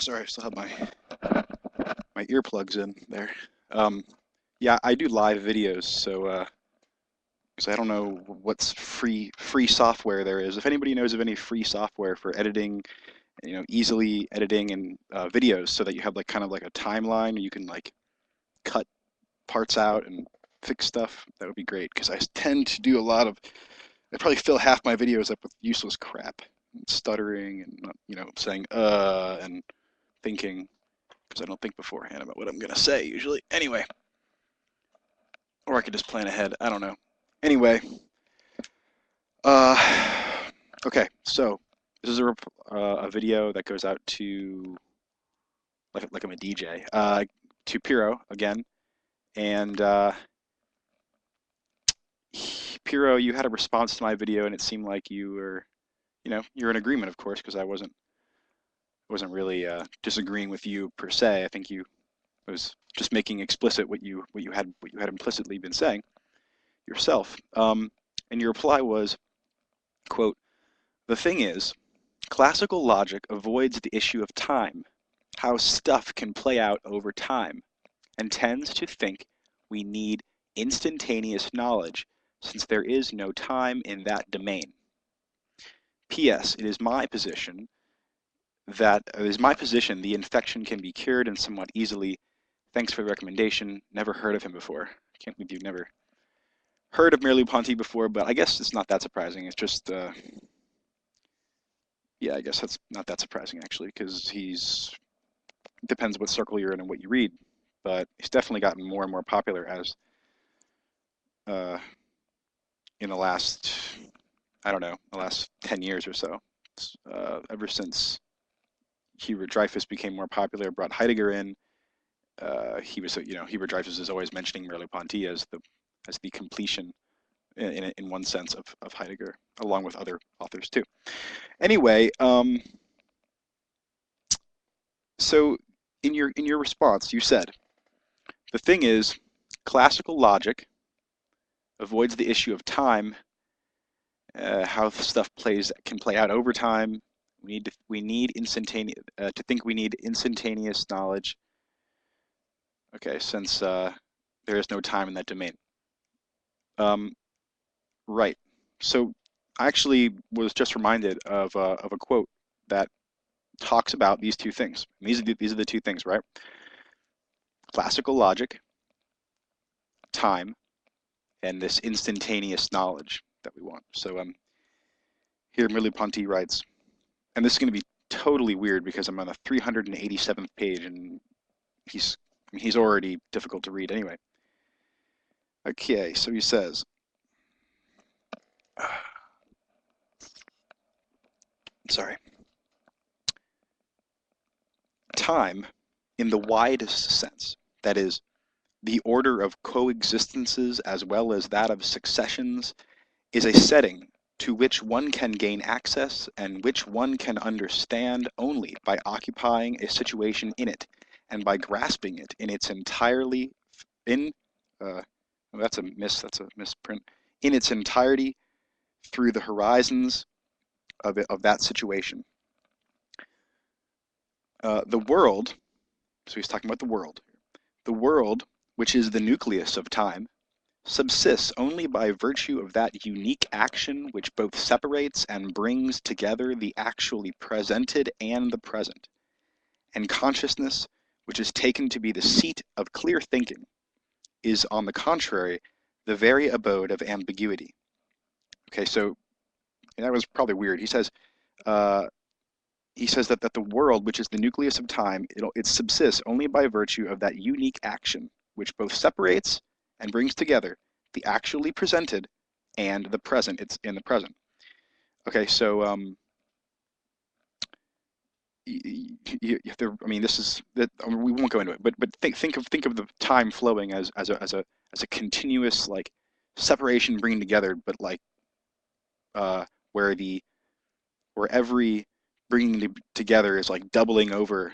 Sorry, I still have my earplugs in there. Yeah, I do live videos, so because I don't know what's free software there is. If anybody knows of any free software for editing, easily editing and videos, so that you have like kind of like a timeline, you can like cut parts out and fix stuff, that would be great. Because I tend to do a lot of, I probably fill half my videos up with useless crap, and stuttering and not, saying and thinking, because I don't think beforehand about what I'm gonna say usually. Anyway, or I could just plan ahead. I don't know. Anyway, okay. So this is a video that goes out to like I'm a DJ to Piro again, and Piro, you had a response to my video, and it seemed like you were, you're in agreement, of course, because I wasn't really disagreeing with you per se. I think you was just making explicit what you had implicitly been saying yourself. And your reply was, quote, "The thing is, classical logic avoids the issue of time, how stuff can play out over time, and tends to think we need instantaneous knowledge since there is no time in that domain. P.S. It is my position the infection can be cured and somewhat easily. Thanks for the recommendation. Never heard of him before." Can't believe you've never heard of Merleau-Ponty before, but I guess it's not that surprising. It's just, yeah, I guess that's not that surprising actually, because depends what circle you're in and what you read, but he's definitely gotten more and more popular as uh, in the last, I don't know, the last 10 years or so. Ever since Hubert Dreyfus became more popular, brought Heidegger in. Hubert Dreyfus is always mentioning Merleau-Ponty as the completion, in one sense, of Heidegger, along with other authors too. Anyway, so in your response, you said, "The thing is, classical logic avoids the issue of time, how stuff can play out over time. We need instantaneous to think we need instantaneous knowledge. Okay, since there is no time in that domain." Right. So I actually was just reminded of a quote that talks about these two things. And these are the two things, right? Classical logic, time, and this instantaneous knowledge that we want. So here Merleau-Ponty writes, and this is going to be totally weird because I'm on the 387th page, and he's already difficult to read anyway. Okay, so he says, sorry, time in the widest sense, that is, the order of coexistences as well as that of successions, is a setting to which one can gain access and which one can understand only by occupying a situation in it and by grasping it in its entirely that's a misprint, in its entirety through the horizons of that situation. The world, so he's talking about the world, which is the nucleus of time, subsists only by virtue of that unique action which both separates and brings together the actually presented and the present. And consciousness, which is taken to be the seat of clear thinking, is, on the contrary, the very abode of ambiguity. Okay, so that was probably weird. He says that the world, which is the nucleus of time, it subsists only by virtue of that unique action which both separates and brings together the actually presented and the present. It's in the present. Okay, so this is that. We won't go into it, but think of the time flowing as a continuous like separation bringing together, but like where every bringing together is like doubling over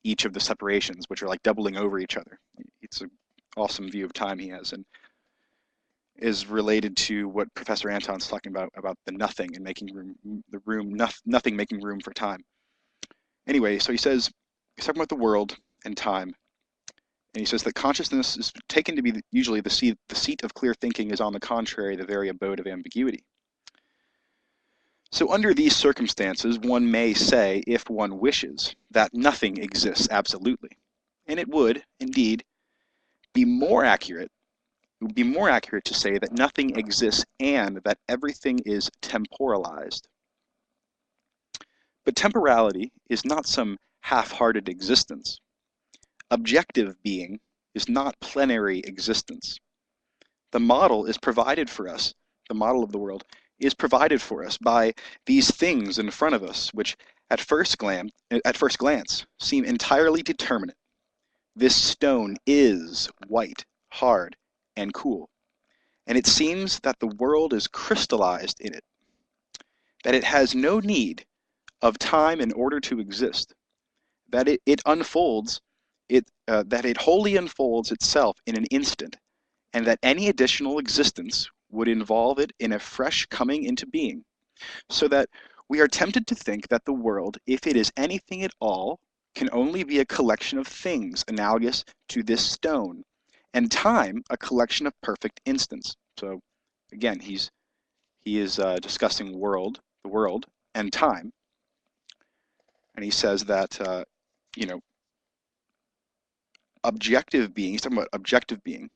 each of the separations, which are like doubling over each other. It's an awesome view of time he has, and is related to what Professor Anton's talking about the nothing and making room, nothing making room for time. Anyway, so he says, he's talking about the world and time. And he says that consciousness is taken to be usually the seat of clear thinking is on the contrary the very abode of ambiguity. So under these circumstances, one may say, if one wishes, that nothing exists absolutely. And it would, indeed, be more accurate. It would be more accurate to say that nothing exists and that everything is temporalized. But temporality is not some half-hearted existence. Objective being is not plenary existence. The model is provided for us, the model of the world is provided for us by these things in front of us, which at first glance seem entirely determinate. This stone is white, hard, and cool, and it seems that the world is crystallized in it, that it has no need of time in order to exist, that it unfolds, that it wholly unfolds itself in an instant, and that any additional existence would involve it in a fresh coming into being, so that we are tempted to think that the world, if it is anything at all, can only be a collection of things analogous to this stone, and time a collection of perfect instants. So again, he is discussing the world, and time, and he says that you know, objective being. He's talking about objective being.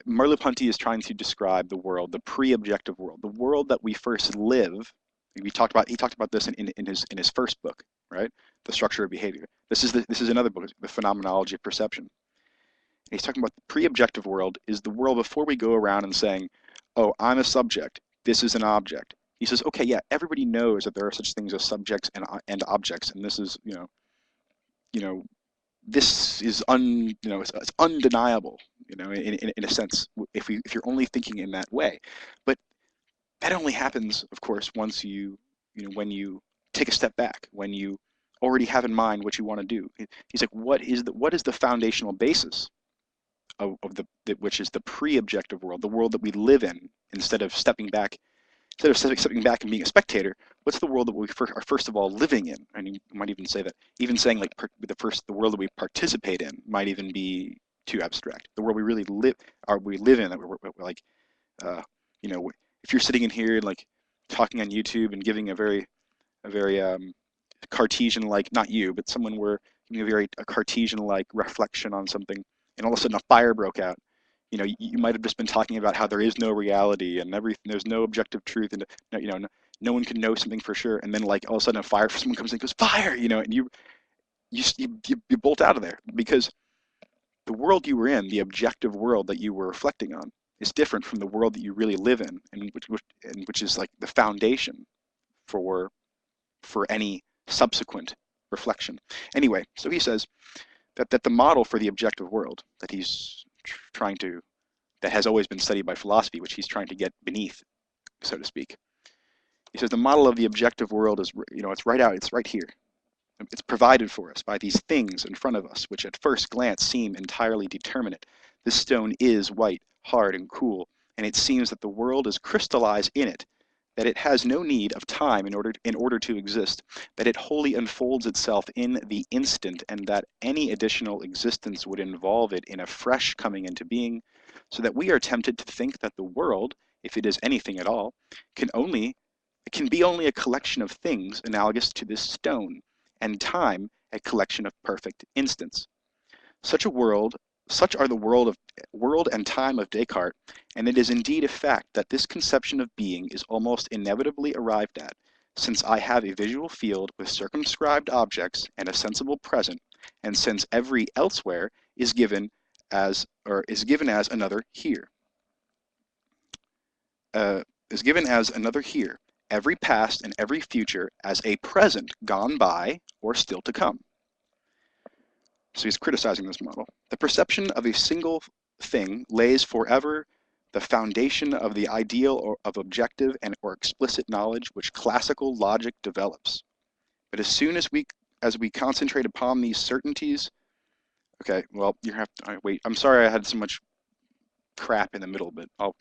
Merleau-Ponty is trying to describe the world, the pre-objective world, the world that we first live. He talked about this in his first book, right? The Structure of Behavior. This is another book, The Phenomenology of Perception. And he's talking about the pre-objective world is the world before we go around and saying, oh, I'm a subject, this is an object. He says, okay, yeah, everybody knows that there are such things as subjects and objects, and this is, this is it's undeniable, in a sense, if you're only thinking in that way. But that only happens, of course, once when you take a step back, when you already have in mind what you want to do. He's like, what is the foundational basis of which is the pre-objective world, the world that we live in, instead of stepping back and being a spectator? What's the world that we are first of all living in? And you might even say that, even saying like the world that we participate in might even be too abstract. The world we really live in, that we're like, if you're sitting in here and like talking on YouTube and giving a very Cartesian, like, not you, but someone were giving a Cartesian like reflection on something, and all of a sudden a fire broke out. You might have just been talking about how there is no reality and everything, there's no objective truth, and no one can know something for sure, and then like all of a sudden a fire, someone comes in and goes fire, and you bolt out of there, because the world you were in, the objective world that you were reflecting on, is different from the world that you really live in, and which is like the foundation for any subsequent reflection. Anyway, so he says that the model for the objective world that he's that has always been studied by philosophy, which he's trying to get beneath, so to speak. He says the model of the objective world is, it's right here. It's provided for us by these things in front of us, which at first glance seem entirely determinate. This stone is white, hard, and cool, and it seems that the world is crystallized in it, that it has no need of time in order to exist, that it wholly unfolds itself in the instant, and that any additional existence would involve it in a fresh coming into being, so that we are tempted to think that the world, if it is anything at all, can be only a collection of things analogous to this stone, and time a collection of perfect instants. Such are the world and time of Descartes, and it is indeed a fact that this conception of being is almost inevitably arrived at, since I have a visual field with circumscribed objects and a sensible present, and since every elsewhere is given as another here. Every past and every future as a present gone by or still to come. So he's criticizing this model. The perception of a single thing lays forever the foundation of the ideal of objective or explicit knowledge which classical logic develops. But as soon as we concentrate upon these certainties, okay, well, you have to wait. I'm sorry I had so much crap in the middle, but I'll